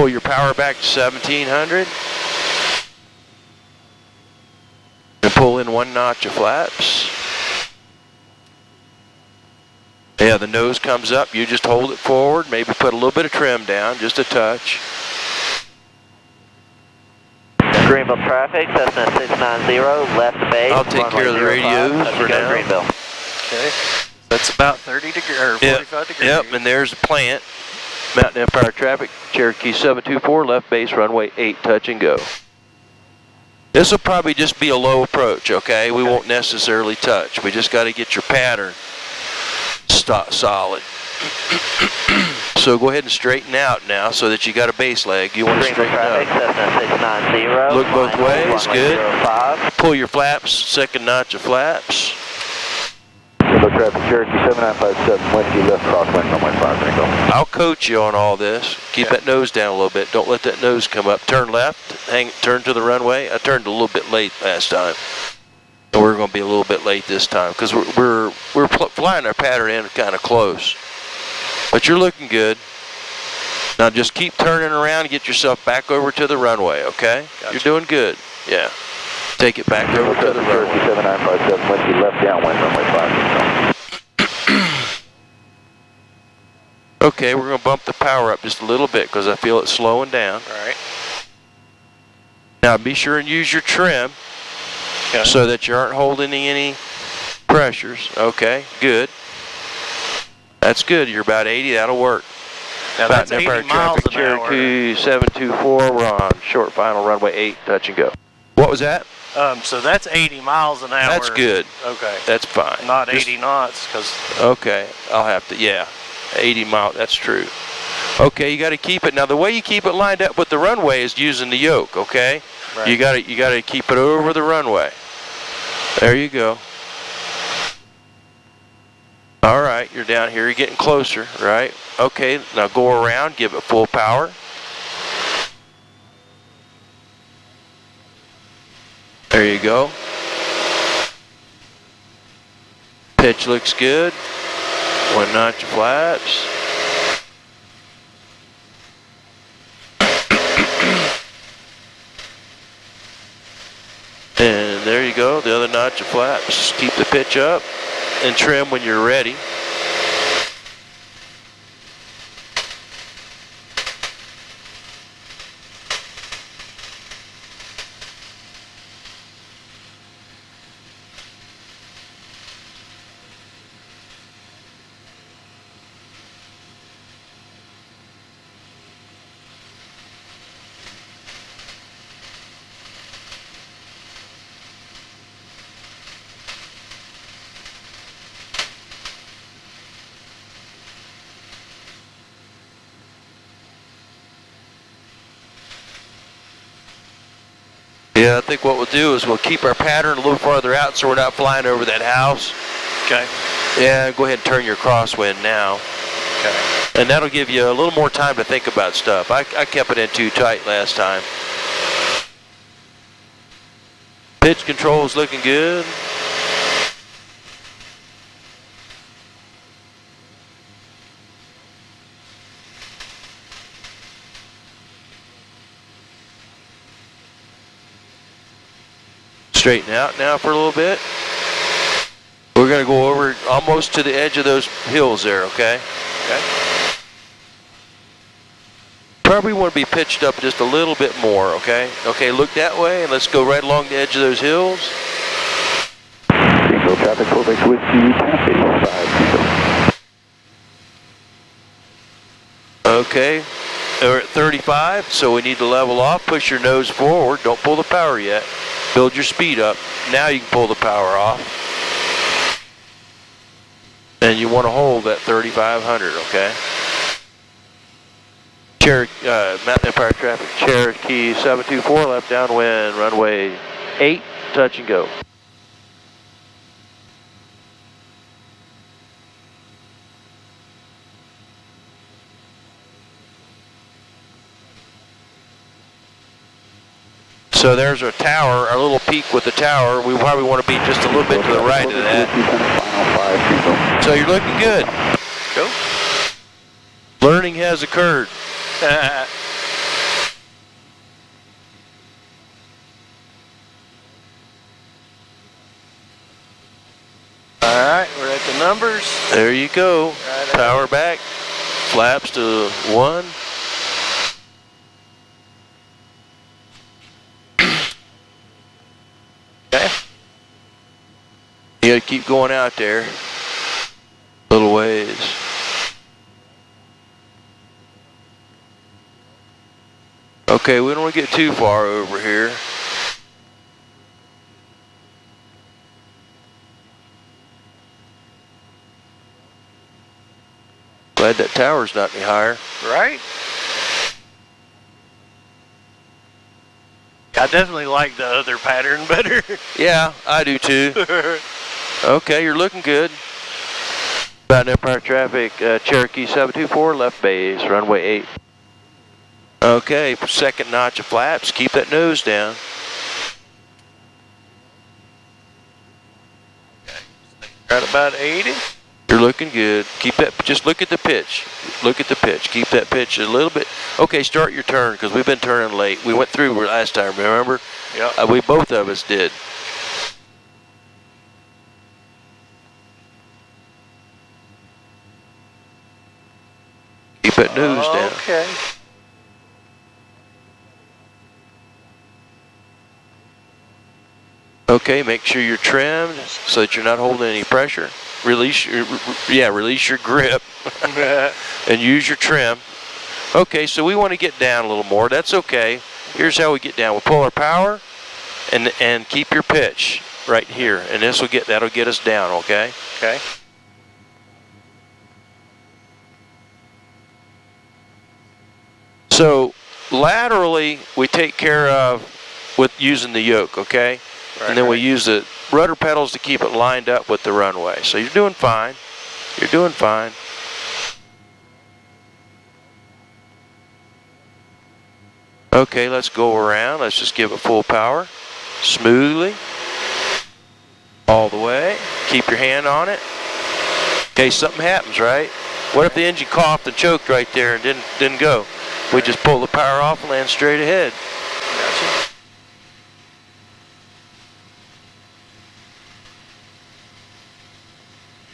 Pull your power back to 1700. And pull in 1 notch of flaps. Yeah, the nose comes up. You just hold it forward. Maybe put a little bit of trim down, just a touch. Greenville traffic, Cessna 690, left base. I'll take care of the radios for now. Greenville. Okay. That's about 30 degrees, or 45 degrees. Yep, and there's the plant. Mountain Empire traffic, Cherokee 724, left base, runway 8, touch and go. This will probably just be a low approach, okay? We won't necessarily touch. We just got to get your pattern solid. So go ahead and straighten out now so that you got a base leg. You want to straighten traffic, out. Cessna 690. Look both ways, good. 05. Pull your flaps, 2nd notch of flaps. Greenville traffic, Cherokee 7957, Whiskey, left crosswind, runway 5, Greenville. I'll coach you on all this. Keep that nose down a little bit. Don't let that nose come up. Turn left, turn to the runway. I turned a little bit late last time. And we're going to be a little bit late this time because we're flying our pattern in kind of close. But you're looking good. Now just keep turning around and get yourself back over to the runway, okay? Gotcha. You're doing good. Yeah. Take it back over to the runway. 7957, Whiskey, left downwind, runway 5. Okay, we're going to bump the power up just a little bit because I feel it slowing down. All right. Now be sure and use your trim so that you aren't holding any pressures. Okay, good. That's good. You're about 80. That'll work. Now that's 80 miles traffic, an Cherokee 724. We're on short final runway 8. Touch and go. What was that? So that's 80 miles an hour. That's good. Okay. That's fine. Not 80 knots, because. Okay, I'll have to. Yeah, 80 miles. That's true. Okay, you got to keep it. Now the way you keep it lined up with the runway is using the yoke. Okay. Right. You got to keep it over the runway. There you go. All right, you're down here. You're getting closer, right? Okay, now go around. Give it full power. There you go. Pitch looks good. 1 notch of flaps. And there you go, the other notch of flaps. Keep the pitch up and trim when you're ready. Yeah, I think what we'll do is we'll keep our pattern a little farther out so we're not flying over that house. Okay. Yeah, go ahead and turn your crosswind now. Okay. And that'll give you a little more time to think about stuff. I kept it in too tight last time. Pitch control is looking good. Straighten out now for a little bit. We're going to go over almost to the edge of those hills there, okay? Okay. Probably want to be pitched up just a little bit more, okay? Okay, look that way, and let's go right along the edge of those hills. Greenville traffic, Quebec Whiskey, 1085. Okay, we're at 35, so we need to level off. Push your nose forward. Don't pull the power yet. Build your speed up. Now you can pull the power off. And you want to hold that 3,500, okay? Mountain Empire traffic, Cherokee 724, left downwind, runway 8, touch and go. So there's our tower, our little peak with the tower. We probably want to be just a little bit to the right of that. So you're looking good. Cool. Learning has occurred. course. There you go. Right Power back. Flaps to 1. Okay. You gotta keep going out there. Little ways. Okay, we don't want to get too far over here. Glad that tower's not any higher. Right? I definitely like the other pattern better. Yeah, I do too. Okay, you're looking good. About Empire traffic, Cherokee 724, left base, runway 8. Okay, second notch of flaps, keep that nose down. Right about 80. You're looking good. Keep that, just look at the pitch. Look at the pitch. Keep that pitch a little bit. Okay, start your turn, because we've been turning late. We went through last time, remember? Yeah. We both of us did. Keep that nose down. Okay. Okay, make sure you're trimmed so that you're not holding any pressure. Release your grip and use your trim. Okay, so we want to get down a little more. That's okay. Here's how we get down. We'll pull our power and keep your pitch right here, and that'll get us down. Okay. Okay. So laterally, we take care of with using the yoke. Okay. Right, and then we right. use the rudder pedals to keep it lined up with the runway. So you're doing fine. You're doing fine. Okay, let's go around. Let's just give it full power. Smoothly. All the way. Keep your hand on it. Okay, something happens, right? What if the engine coughed and choked right there and didn't go? We just pull the power off and land straight ahead. Gotcha.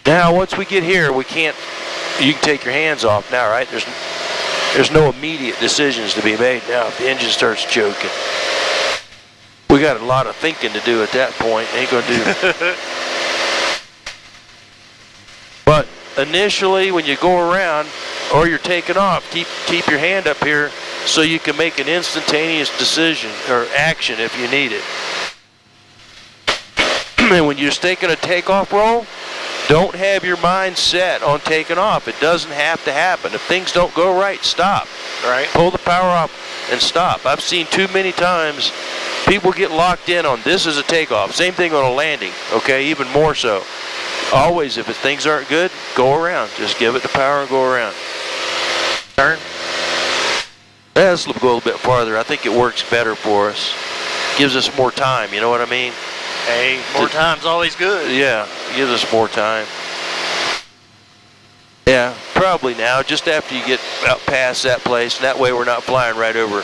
Now, once we get here, you can take your hands off now, right? There's no immediate decisions to be made now if the engine starts choking. We got a lot of thinking to do at that point. Ain't gonna do. But initially, when you go around or you're taking off, keep your hand up here so you can make an instantaneous decision or action if you need it. And when you're just taking a takeoff roll, don't have your mind set on taking off. It doesn't have to happen. If things don't go right, stop. Right. Pull the power off and stop. I've seen too many times people get locked in on this is a takeoff. Same thing on a landing, okay, even more so. Always, if things aren't good, go around. Just give it the power and go around. Turn. Yeah, let's go a little bit farther. I think it works better for us. Gives us more time, you know what I mean? Hey, more time's always good. Yeah, gives us more time. Yeah, probably now, just after you get out past that place, and that way we're not flying right over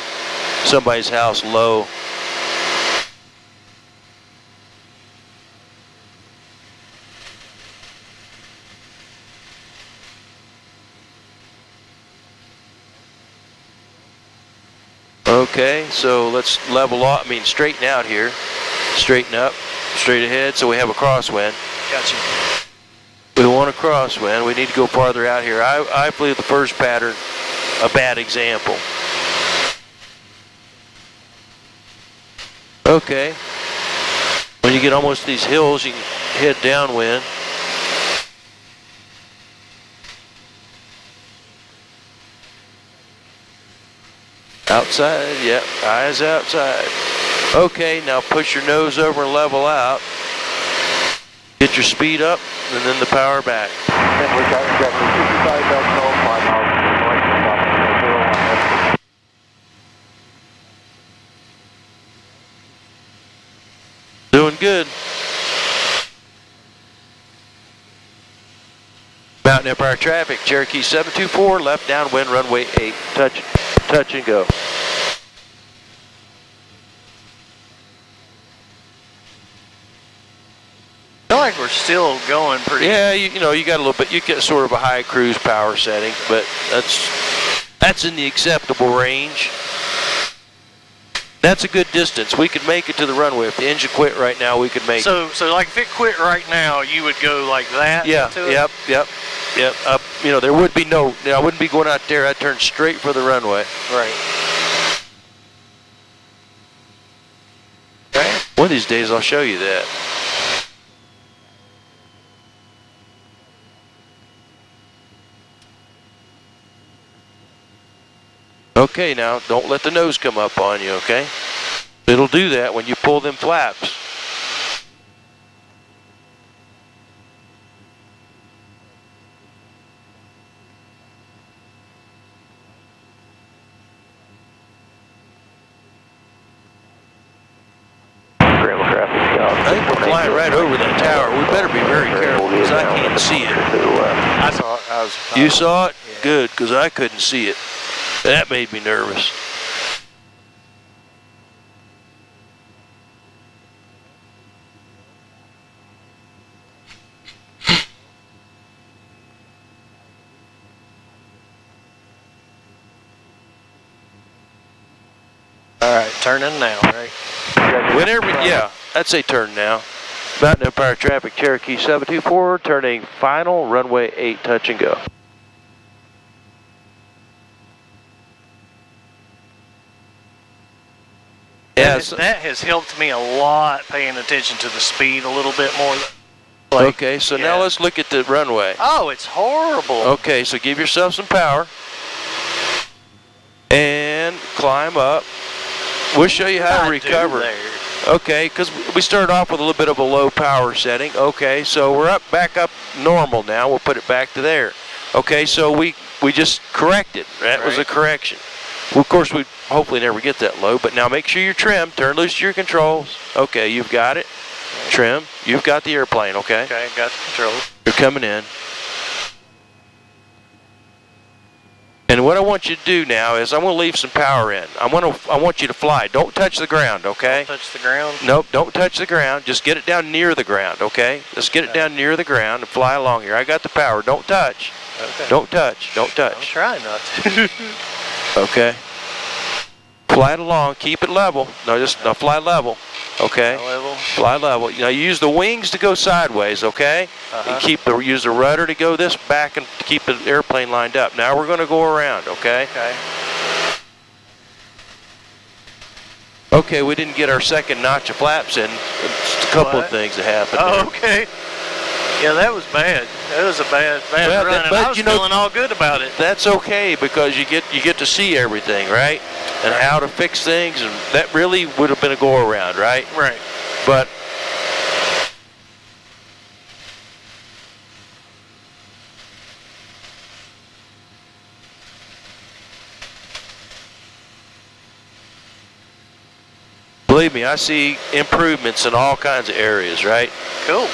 somebody's house low. Okay, so let's level off, straighten out here. Straighten up, straight ahead, so we have a crosswind. Gotcha. We want a crosswind. We need to go farther out here. I flew the first pattern, a bad example. Okay. When you get almost these hills, you can head downwind. Outside, yep, eyes outside. Okay, now push your nose over and level out. Get your speed up, and then the power back. Doing good. Mountain Empire traffic, Cherokee 724, left downwind, runway 8. Touch and go. I feel like we're we're still going pretty. Yeah, you know, you got a little bit. You get sort of a high cruise power setting, but that's in the acceptable range. That's a good distance. We could make it to the runway. If the engine quit right now, we could make it. So like if it quit right now, you would go like that? Yeah, yep. You know, there would be I wouldn't be going out there. I'd turn straight for the runway. Right. Okay. One of these days, I'll show you that. Okay, now, don't let the nose come up on you, okay? It'll do that when you pull them flaps. I think we're flying right over that tower. We better be very careful because I can't see it. I saw it. You saw it? Yeah. Good, because I couldn't see it. That made me nervous. All right, turning now, right? Whenever, yeah, I'd say turn now. Mountain Empire traffic, Cherokee 724, turning final, runway 8, touch and go. Yes. That has helped me a lot paying attention to the speed a little bit more. Like, Okay, so now let's look at the runway. Oh, it's horrible. Okay, so give yourself some power. And climb up. We'll show you how to recover. Okay, because we started off with a little bit of a low power setting. Okay, so we're back up normal now. We'll put it back to there. Okay, so we just corrected. That was a correction. Well, of course, we hopefully never get that low, but now make sure you're trimmed. Turn loose your controls. Okay, you've got it. Trim. You've got the airplane, okay? Okay, got the controls. You're coming in. And what I want you to do now is I'm going to leave some power in. I want you to fly. Don't touch the ground, okay? Don't touch the ground? Nope, don't touch the ground. Just get it down near the ground, okay? Just get it down near the ground and fly along here. I got the power. Don't touch. Okay. Don't touch. Don't touch. I'm trying not to. Okay. Fly it along. Keep it level. No, fly level. Okay. Level. Fly level. Now you use the wings to go sideways, okay? And use the rudder to go this back and keep the airplane lined up. Now we're going to go around, okay? Okay. Okay, we didn't get our second notch of flaps in. Just a couple of things that happened there. Okay. Yeah, that was bad. That was a bad run, and I was feeling all good about it. That's okay because you get to see everything, right? And how to fix things, and that really would have been a go around, right? Right. But believe me, I see improvements in all kinds of areas, right? Cool.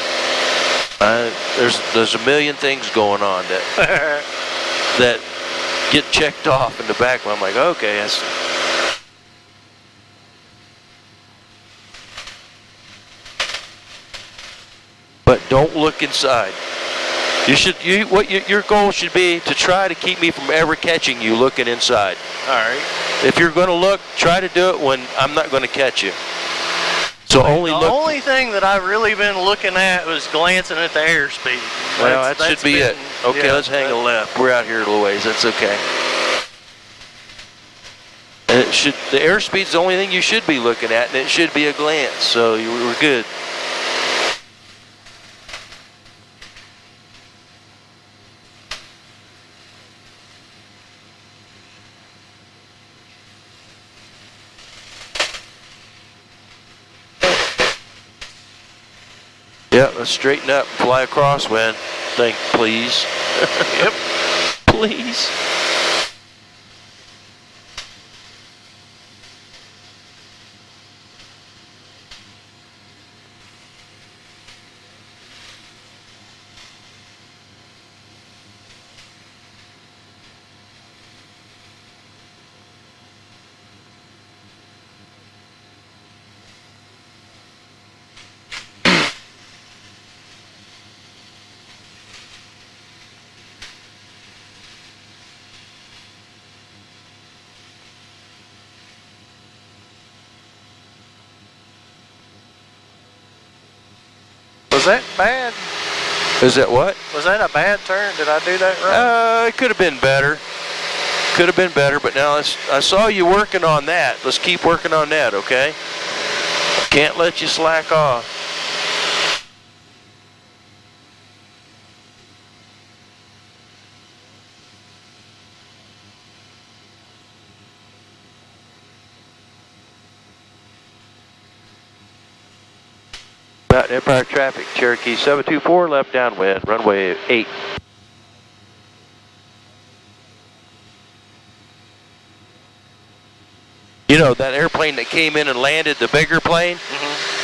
There's a million things going on that get checked off in the back. I'm like, okay, but don't look inside. Your goal should be to try to keep me from ever catching you looking inside. All right. If you're going to look, try to do it when I'm not going to catch you. So The only thing that I've really been looking at was glancing at the airspeed. Well, that should be it. Okay, let's hang a left. We're out here a little ways. That's okay. And the airspeed's the only thing you should be looking at, and it should be a glance. So we're good. Yeah, let's straighten up and fly a crosswind. Please. Yep. Please. Was that bad? Is that what? Was that a bad turn? Did I do that right? It could have been better. Could have been better, but now I saw you working on that. Let's keep working on that, okay? Can't let you slack off. About Empire traffic, Cherokee 724, left downwind, runway 8. You know, that airplane that came in and landed, the bigger plane?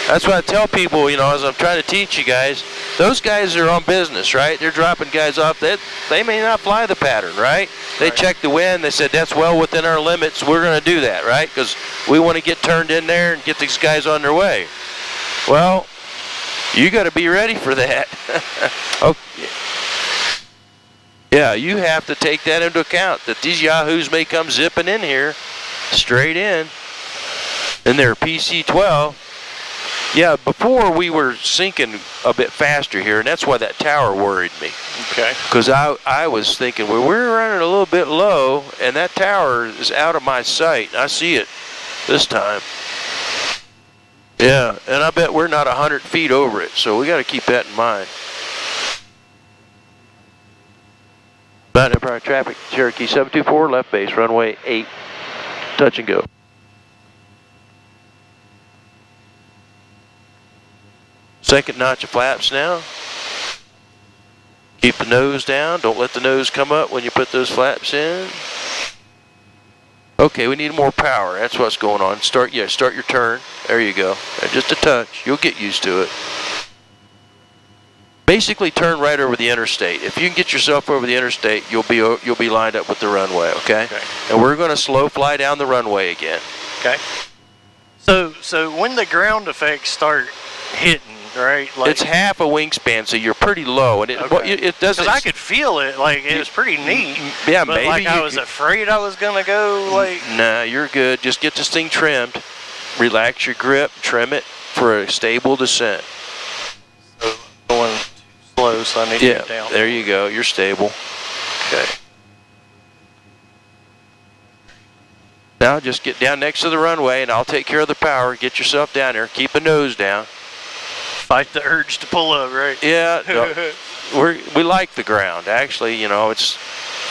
That's what I tell people, you know, as I'm trying to teach you guys. Those guys are on business, right? They're dropping guys off. They may not fly the pattern, right? They checked the wind. They said, that's well within our limits. We're going to do that, right? Because we want to get turned in there and get these guys on their way. Well, you got to be ready for that. Okay. Yeah, you have to take that into account, that these yahoos may come zipping in here, straight in their PC-12. Yeah, before we were sinking a bit faster here, and that's why that tower worried me. Okay. Because I was thinking, well, we're running a little bit low, and that tower is out of my sight. I see it this time. Yeah, and I bet we're not 100 feet over it, so we got to keep that in mind. About Empire traffic, Cherokee 724, left base, runway 8, touch and go. Second notch of flaps now. Keep the nose down. Don't let the nose come up when you put those flaps in. Okay, we need more power. That's what's going on. Start your turn. There you go. Just a touch. You'll get used to it. Basically, turn right over the interstate. If you can get yourself over the interstate, you'll be lined up with the runway. Okay. And we're going to slow fly down the runway again. Okay. So when the ground effects start hitting, right? Like, it's half a wingspan, so you're pretty low, and it doesn't. Because I could feel it, like it was pretty neat. Yeah, but maybe. Like I was afraid I was gonna go. Like, nah, you're good. Just get this thing trimmed, relax your grip, trim it for a stable descent. So going too slow, so I need to get down. There you go. You're stable. Okay. Now just get down next to the runway, and I'll take care of the power. Get yourself down there. Keep the nose down. Fight the urge to pull up, right? Yeah, no, we like the ground. Actually, you know,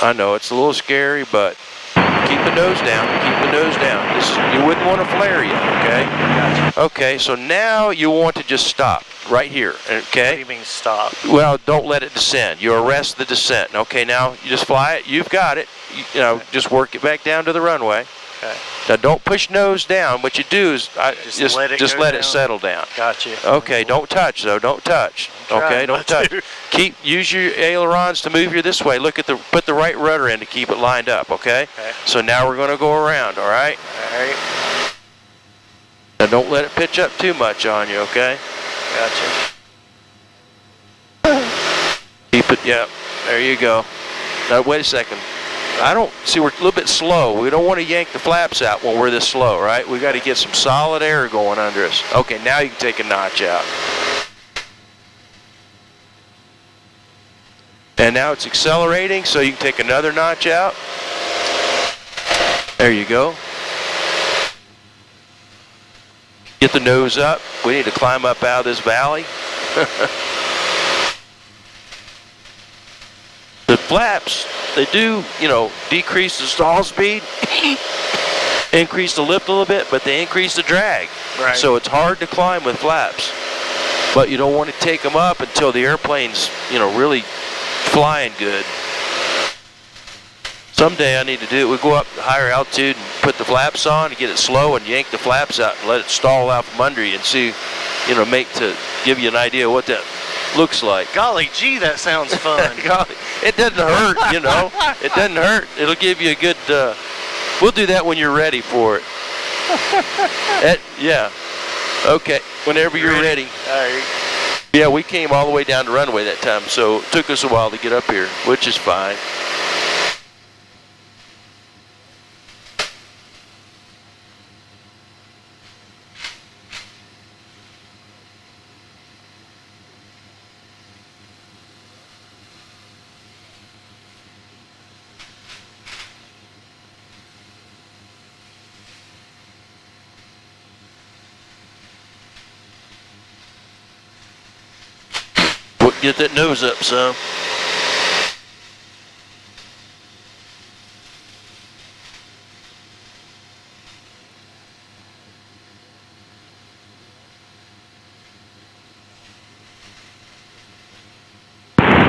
I know it's a little scary, but keep the nose down. Keep the nose down. You wouldn't want to flare yet, okay? Gotcha. Okay, so now you want to just stop right here, okay? What do you mean stop? Well, don't let it descend. You arrest the descent. Okay, now you just fly it. You've got it. You know, just work it back down to the runway. Okay. Now don't push nose down. What you do is just let it settle down. Gotcha. Okay, don't touch though. Don't touch. Okay, don't touch. Use your ailerons to move you this way. Put the right rudder in to keep it lined up. Okay. So now we're going to go around. All right. All right. Now don't let it pitch up too much on you. Okay. Gotcha. Keep it. Yeah. There you go. Now wait a second. We're a little bit slow. We don't want to yank the flaps out when we're this slow, right? We got to get some solid air going under us. Okay, now you can take a notch out. And now it's accelerating, so you can take another notch out. There you go. Get the nose up. We need to climb up out of this valley. The flaps, they do, decrease the stall speed, increase the lift a little bit, but they increase the drag. Right. So it's hard to climb with flaps. But you don't want to take them up until the airplane's, really flying good. Someday I need to do it. We go up to higher altitude and put the flaps on and get it slow and yank the flaps out and let it stall out from under you and see, to give you an idea what that looks like. Golly gee, that sounds fun. Golly, it doesn't hurt, It doesn't hurt. It'll give you a good, we'll do that when you're ready for it. Yeah. Okay, whenever you're ready. All right. Yeah, we came all the way down the runway that time, so it took us a while to get up here, which is fine. Get that nose up some.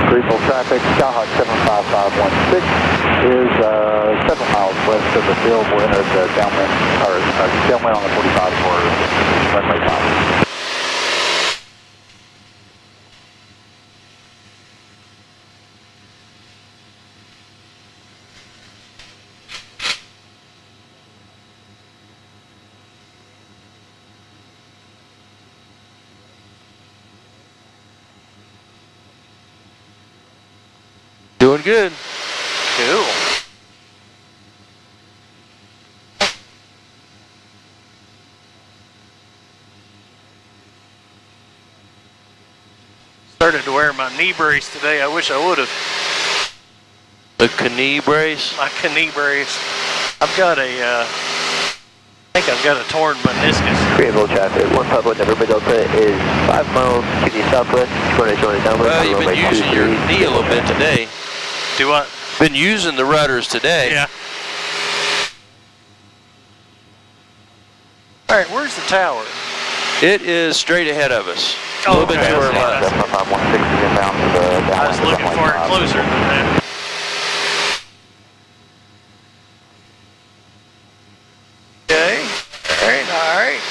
Greenville traffic, Skyhawk 75516 is 7 miles west of the field. We're in the downwind, or downwind on the 45 for runway 5. Doing good. Cool. Started to wear my knee brace today. I wish I would have. The knee brace? My knee brace. I've got a, I think I've got a torn meniscus. Greenville traffic, 1 Papa November Delta is 5 miles to the southwest. Join downwind. Well, you've been using your knee a little bit today. Do what? Been using the rudders today. Yeah. All right, where's the tower? It is straight ahead of us. A Oh, little bit okay. to our Yeah, left. 75516 is inbound to the downwind. I was looking for it closer than that. Okay. All right. All right.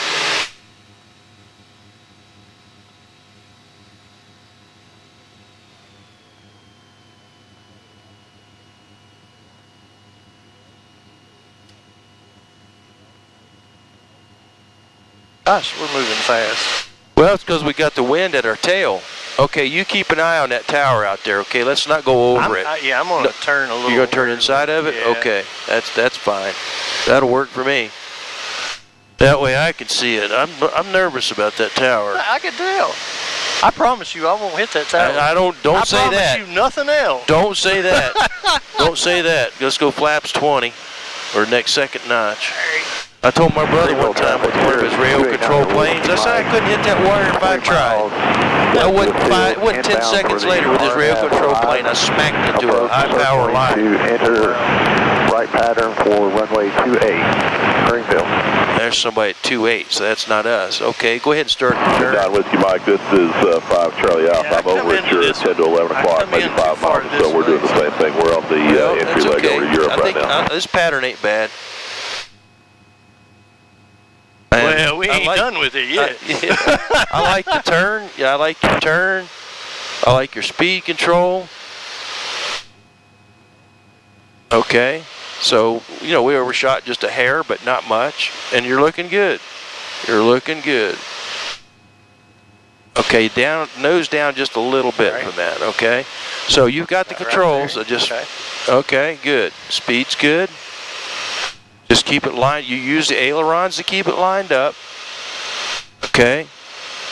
Gosh, we're moving fast. Well, it's because we got the wind at our tail. Okay, you keep an eye on that tower out there, okay? Let's not go over it. Yeah, I'm going to turn a little. You're going to turn inside of it? Yeah. Okay, that's fine. That'll work for me. That way I can see it. I'm nervous about that tower. I can tell. I promise you I won't hit that tower. I don't say that. I promise you nothing else. Don't say that. Don't say that. Let's go flaps 20 or next second notch. I told my brother one time with one of his rail control planes, I said I couldn't hit that wire if I tried. It wasn't 10 seconds later with his rail control plane, I smacked into a high power line. To enter right pattern for runway 28, Greenville. There's somebody at 28, so that's not us. Okay, go ahead and start the turn. Down Whiskey Mike, this is 5 Charlie Alpha. I'm over at your 10 to 11 o'clock, maybe 5 miles or so. We're doing the same thing. We're on the entry leg over to Europe right now. This pattern ain't bad. Well, we ain't done with it yet. I like the turn. Yeah, I like your turn. I like your speed control. Okay, so, you know, we overshot just a hair, but not much. And you're looking good. You're looking good. Okay, nose down just a little bit from that, okay? So you've got the controls. So just, okay, good. Speed's good. Just keep it lined. You use the ailerons to keep it lined up. Okay.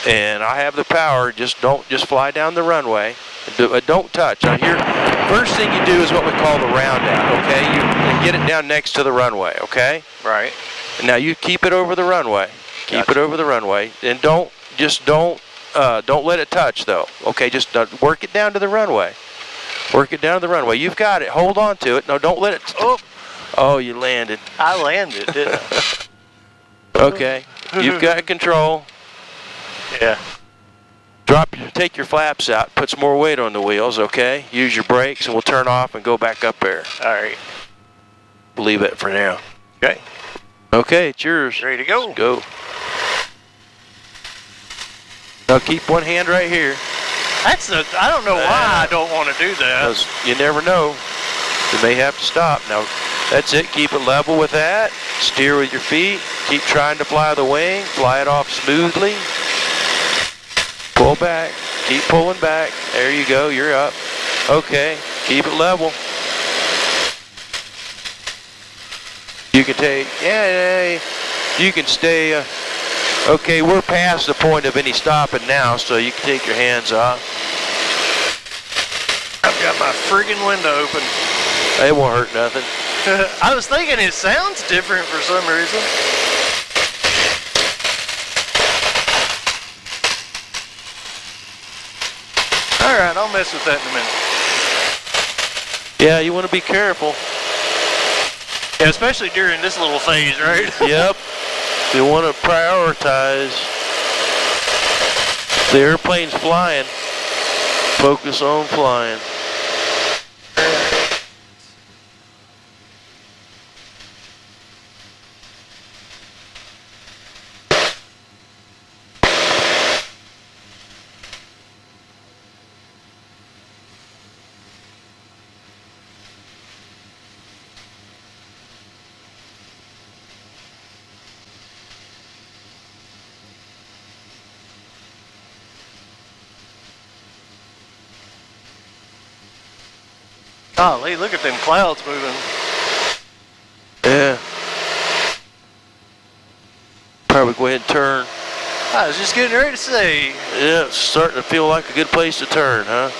And I have the power. Don't fly down the runway. Don't touch. Now here, first thing you do is what we call the round out. Okay. You get it down next to the runway. Okay. Right. Now you keep it over the runway. Keep it over the runway, and don't let it touch though. Okay. Just work it down to the runway. Work it down to the runway. You've got it. Hold on to it. No, don't let it. Oh, you landed. I landed, didn't I? Okay. You've got control. Yeah. Take your flaps out. Put some more weight on the wheels, okay? Use your brakes, and we'll turn off and go back up there. All right. Leave it for now. Okay. Okay, it's yours. Ready to go. Go. Now keep one hand right here. I don't know why I don't want to do that. 'Cause you never know. You may have to stop. Now, that's it. Keep it level with that. Steer with your feet. Keep trying to fly the wing. Fly it off smoothly. Pull back. Keep pulling back. There you go. You're up. Okay. Keep it level. You can take, you can stay. Okay, we're past the point of any stopping now, so you can take your hands off. I've got my friggin' window open. It won't hurt nothing. I was thinking it sounds different for some reason. All right, I'll mess with that in a minute. Yeah, you want to be careful. Yeah, especially during this little phase, right? Yep. You want to prioritize. The airplane's flying. Focus on flying. Golly, look at them clouds moving. Yeah. Probably go ahead and turn. I was just getting ready to say. Yeah, it's starting to feel like a good place to turn, huh?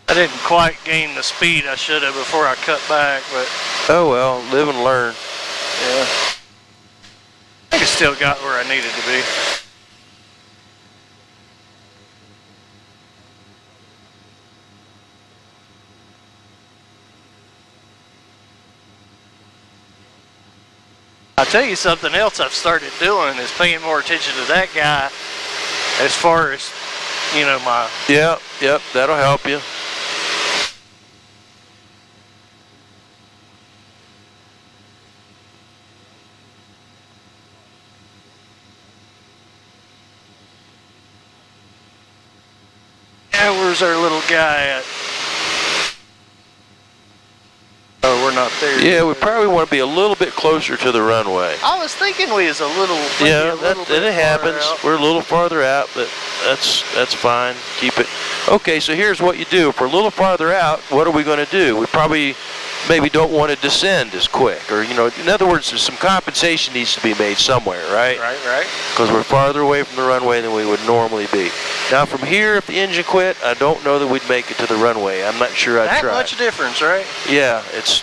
I didn't quite gain the speed I should have before I cut back, but. Oh well, live and learn. Yeah. I think I still got where I needed to be. I'll tell you something else I've started doing is paying more attention to that guy as far as, you know, my... Yep, that'll help you. Yeah, where's our little guy at? Oh, we're not there. Yeah, we probably want to be a little bit closer to the runway. I was thinking we was a little. Yeah, it happens. We're a little farther out, but that's fine. Keep it. Okay, so here's what you do. If we're a little farther out, what are we going to do? We probably maybe don't want to descend as quick, or, you know, in other words, there's some compensation needs to be made somewhere, right? Right. Because we're farther away from the runway than we would normally be. Now from here, if the engine quit, I don't know that we'd make it to the runway. I'm not sure I'd try. That much difference, right? Yeah, it's.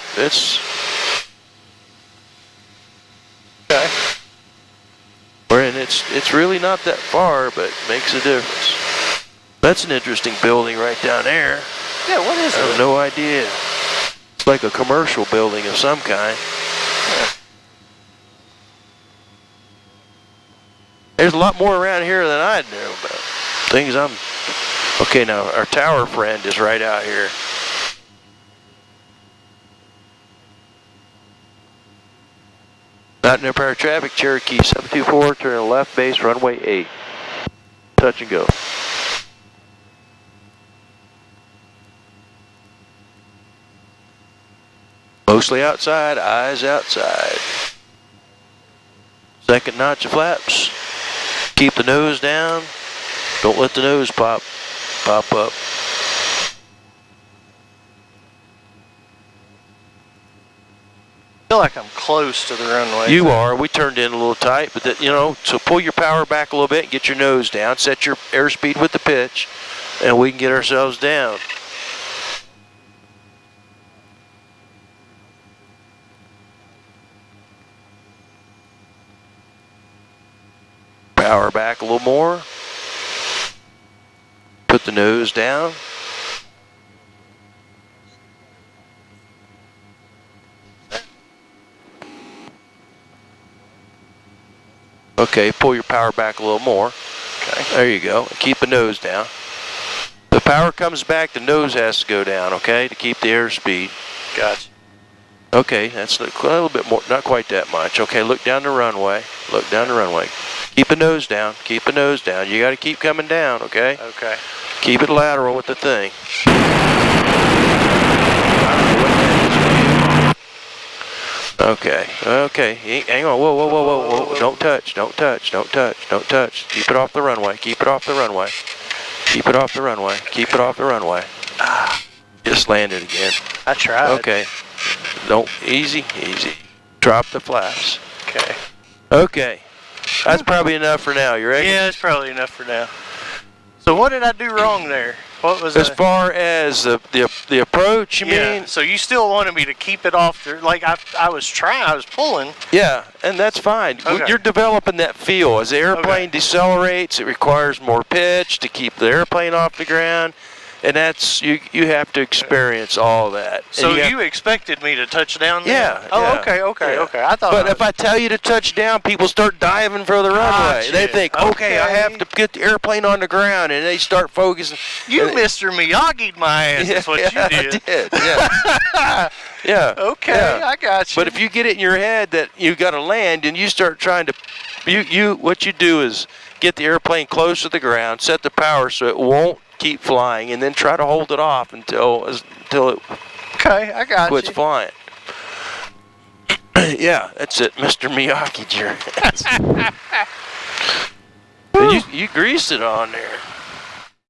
Okay. And it's really not that far, but makes a difference. That's an interesting building right down there. Yeah, what is it? I have no idea. It's like a commercial building of some kind. Yeah. There's a lot more around here than I know about. Things I'm... Okay, now, our tower friend is right out here. Out in Piper traffic, Cherokee 724, turn left base, runway 8. Touch and go. Mostly outside, eyes outside. Second notch of flaps. Keep the nose down. Don't let the nose pop up. I feel like I'm close to the runway. You are. We turned in a little tight, but that, you know, so pull your power back a little bit and get your nose down. Set your airspeed with the pitch, and we can get ourselves down. Power back a little more. Put the nose down. Okay, pull your power back a little more. Okay, there you go. Keep the nose down. The power comes back, the nose has to go down, okay, to keep the airspeed. Gotcha. Okay, that's a little bit more, not quite that much. Okay, look down the runway. Look down the runway. Keep the nose down. Keep the nose down. You got to keep coming down, okay? Okay. Keep it lateral with the thing. Okay, okay. Hang on. Whoa, whoa, whoa, whoa, whoa. Don't touch, don't touch, don't touch, don't touch. Keep it off the runway. Keep it off the runway. Keep it off the runway. Keep it off the runway. Just landed again. I tried. Okay. Don't, easy, easy. Drop the flaps. Okay. Okay. That's probably enough for now. You ready? Yeah, that's probably enough for now. So what did I do wrong there? What was As that? far as the approach, you mean? So you still wanted me to keep it off there? Like I was trying, I was pulling. Yeah, and that's fine. Okay. You're developing that feel. As the airplane decelerates, it requires more pitch to keep the airplane off the ground, and that's you have to experience all that. So and you expected me to touch down there? Yeah. Oh, yeah, okay. yeah. I thought. But if I tell you to touch down, people start diving for the runway. Gotcha. They think, okay, I have to get the airplane on the ground, and they start focusing. You and Mr. Miyagi'd my ass. Is what you did. I did. Yeah. Yeah. Okay, yeah. I got you. But if you get it in your head that you got to land, and you start trying to, what you do is get the airplane close to the ground, set the power so it won't keep flying, and then try to hold it off until it okay, I got quits you. flying. Yeah, that's it, Mr. Miyagi, Jerry. You greased it on there.